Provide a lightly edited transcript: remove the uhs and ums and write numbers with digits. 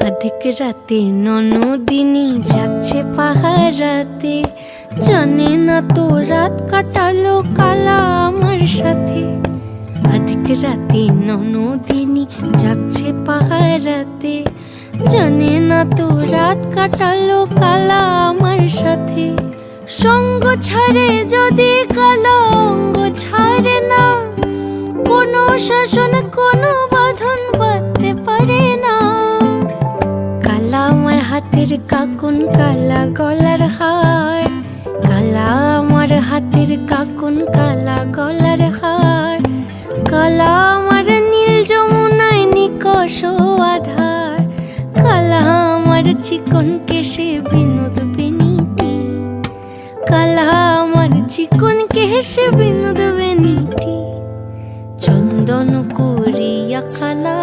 अधिक राते ननदिनी जागছে পাহারাতে, জানে না তো রাত কাটালো কালা আমার সাথে। अधिक রাতে ননদিনী जागছে পাহারাতে, জানে না তো রাত কাটালো কালা আমার সাথে। সঙ্গ ছাড়ে যদি কালা অঙ্গ ছাড়ে না, কোনো শাসন কোনো বাঁধন বাঁধতে পারে না। কালা আমার হাতের কাকুন কালা গলার হার, কালা আমার হাতের কাকুন কালা গলার হার, কালা আমার নীল যমুনায় নিকষ আধার, কালা আমার চিকন কেশে বিনোদ বেনিটি, কালা আমার চিকন কেশে বিনোদ বেনিটি। চন্দন করিয়া কালা